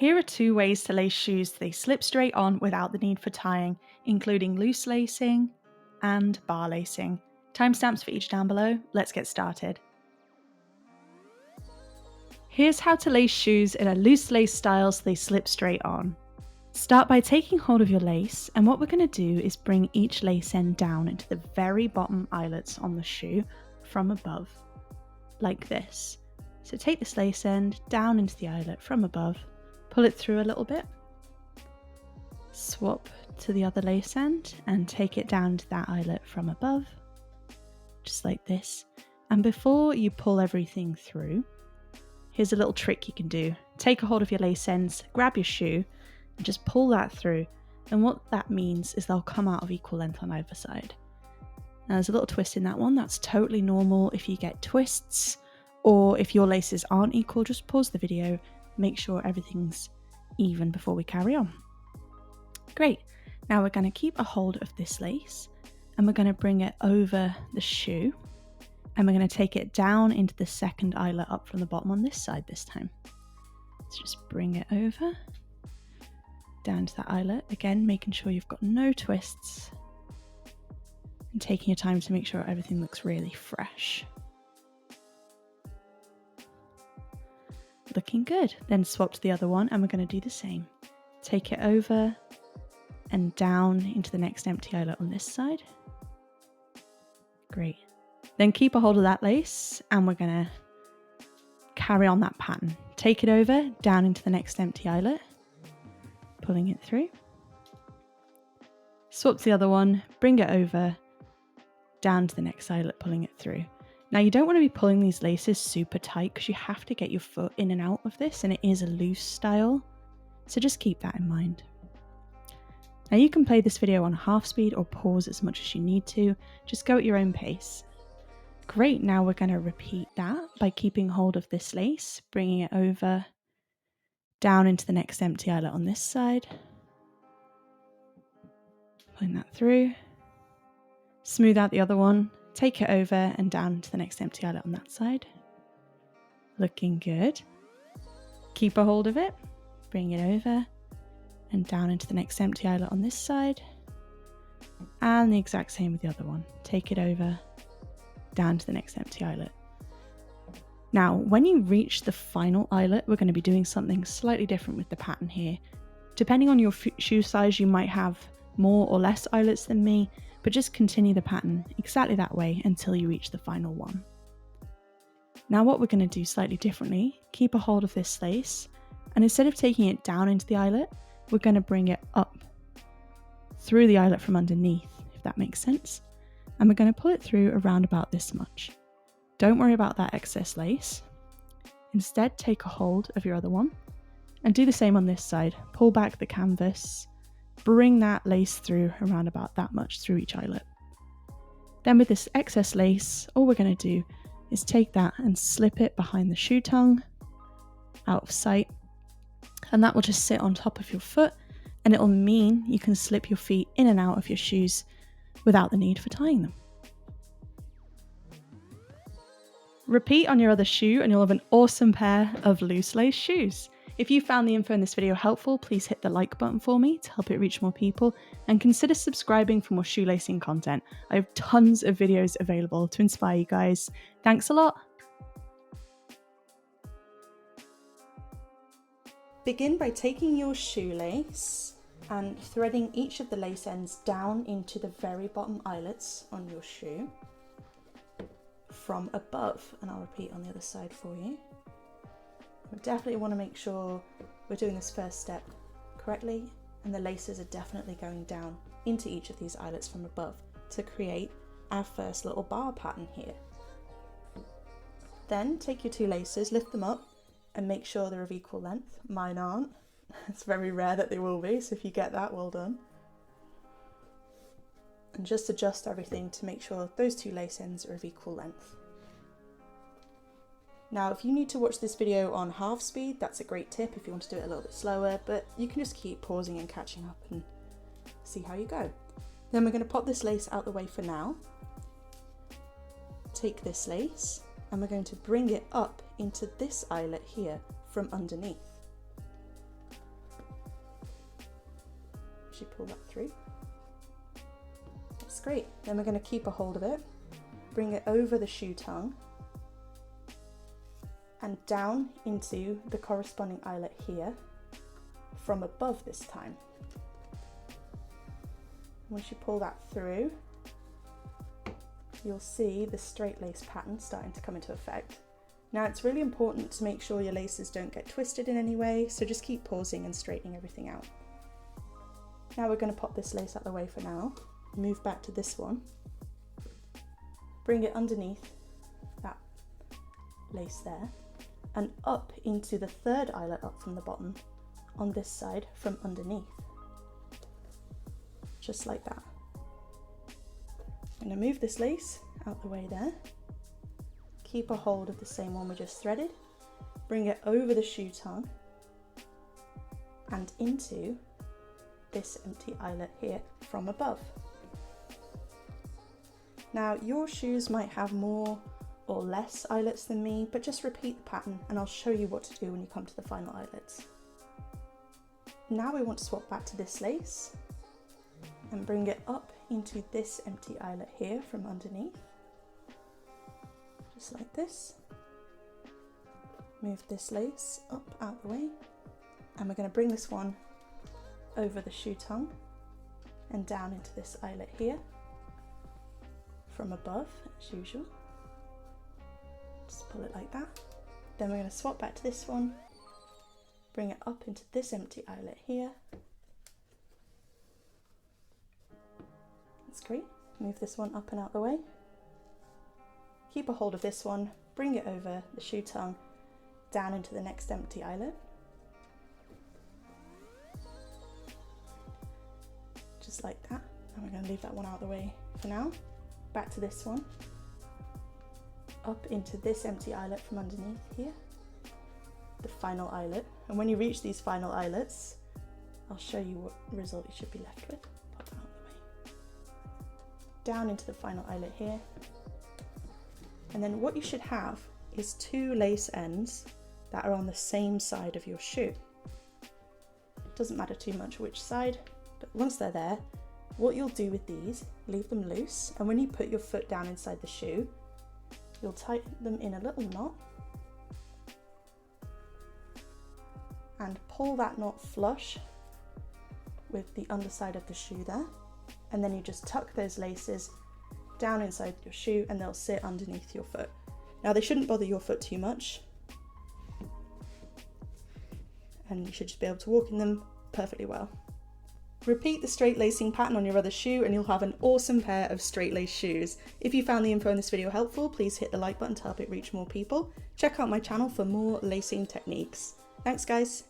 Here are 2 ways to lace shoes they slip straight on without the need for tying, including loose lacing and bar lacing. Timestamps for each down below. Let's get started. Here's how to lace shoes in a loose lace style so they slip straight on. Start by taking hold of your lace, and what we're going to do is bring each lace end down into the very bottom eyelets on the shoe from above, like this. So take this lace end down into the eyelet from above, pull it through a little bit, swap to the other lace end and take it down to that eyelet from above, just like this. And before you pull everything through, here's a little trick you can do. Take a hold of your lace ends, grab your shoe, and just pull that through. And what that means is they'll come out of equal length on either side. Now there's a little twist in that one. That's totally normal if you get twists, or if your laces aren't equal, just pause the video, make sure everything's even before we carry on. Great. Now we're going to keep a hold of this lace and we're going to bring it over the shoe, and we're going to take it down into the second eyelet up from the bottom on this side this time. So just bring it over, down to that eyelet, again making sure you've got no twists and taking your time to make sure everything looks really fresh. Looking good. Then swap to the other one and we're going to do the same. Take it over and down into the next empty eyelet on this side. Great. Then keep a hold of that lace and we're going to carry on that pattern. Take it over, down into the next empty eyelet, pulling it through. Swap to the other one, bring it over, down to the next eyelet, pulling it through. Now you don't want to be pulling these laces super tight because you have to get your foot in and out of this, and it is a loose style, so just keep that in mind. Now you can play this video on half speed or pause as much as you need to, just go at your own pace. Great, now we're going to repeat that by keeping hold of this lace, bringing it over, down into the next empty eyelet on this side, pulling that through, smooth out the other one, take it over and down to the next empty eyelet on that side. Looking good. Keep a hold of it, bring it over and down into the next empty eyelet on this side. And the exact same with the other one. Take it over, down to the next empty eyelet. Now, when you reach the final eyelet, we're going to be doing something slightly different with the pattern here. Depending on your shoe size, you might have more or less eyelets than me, but just continue the pattern exactly that way until you reach the final one. Now what we're going to do slightly differently, keep a hold of this lace, and instead of taking it down into the eyelet, we're going to bring it up through the eyelet from underneath, if that makes sense. And we're going to pull it through around about this much. Don't worry about that excess lace. Instead, take a hold of your other one and do the same on this side. Pull back the canvas, bring that lace through around about that much through each eyelet. Then with this excess lace, all we're going to do is take that and slip it behind the shoe tongue, out of sight, and that will just sit on top of your foot, and it'll mean you can slip your feet in and out of your shoes without the need for tying them. Repeat on your other shoe and you'll have an awesome pair of loose lace shoes. If you found the info in this video helpful, please hit the like button for me to help it reach more people, and consider subscribing for more shoelacing content. I have tons of videos available to inspire you guys. Thanks a lot. Begin by taking your shoelace and threading each of the lace ends down into the very bottom eyelets on your shoe from above, and I'll repeat on the other side for you. We definitely want to make sure we're doing this first step correctly, and the laces are definitely going down into each of these eyelets from above to create our first little bar pattern here. Then take your 2 laces, lift them up and make sure they're of equal length. Mine aren't. It's very rare that they will be, so if you get that, well done. And just adjust everything to make sure those 2 lace ends are of equal length. Now, if you need to watch this video on half speed, that's a great tip if you want to do it a little bit slower, but you can just keep pausing and catching up and see how you go. Then we're going to pop this lace out the way for now. Take this lace and we're going to bring it up into this eyelet here from underneath. you pull that through. That's great. Then we're going to keep a hold of it, bring it over the shoe tongue and down into the corresponding eyelet here from above this time. Once you pull that through, you'll see the straight lace pattern starting to come into effect. Now it's really important to make sure your laces don't get twisted in any way, so just keep pausing and straightening everything out. Now we're going to pop this lace out of the way for now, move back to this one, bring it underneath that lace there, and up into the third eyelet up from the bottom on this side from underneath. Just like that. I'm going to move this lace out the way there, keep a hold of the same one we just threaded, bring it over the shoe tongue and into this empty eyelet here from above. Now your shoes might have more or less eyelets than me, but just repeat the pattern and I'll show you what to do when you come to the final eyelets. Now we want to swap back to this lace and bring it up into this empty eyelet here from underneath, just like this. Move this lace up out the way and we're going to bring this one over the shoe tongue and down into this eyelet here from above as usual. Just pull it like that. Then we're going to swap back to this one, bring it up into this empty eyelet here. That's great. Move this one up and out the way. Keep a hold of this one, bring it over the shoe tongue, down into the next empty eyelet. Just like that. And we're going to leave that one out of the way for now. Back to this one. Up into this empty eyelet from underneath here. The final eyelet. And when you reach these final eyelets, I'll show you what result you should be left with. Pop that out of the way. Down into the final eyelet here. And then what you should have is two lace ends that are on the same side of your shoe. It doesn't matter too much which side, but once they're there, what you'll do with these, leave them loose, and when you put your foot down inside the shoe, you'll tighten them in a little knot and pull that knot flush with the underside of the shoe there, and then you just tuck those laces down inside your shoe and they'll sit underneath your foot. Now they shouldn't bother your foot too much and you should just be able to walk in them perfectly well. Repeat the straight lacing pattern on your other shoe and you'll have an awesome pair of straight lace shoes. If you found the info in this video helpful, please hit the like button to help it reach more people. Check out my channel for more lacing techniques. Thanks guys.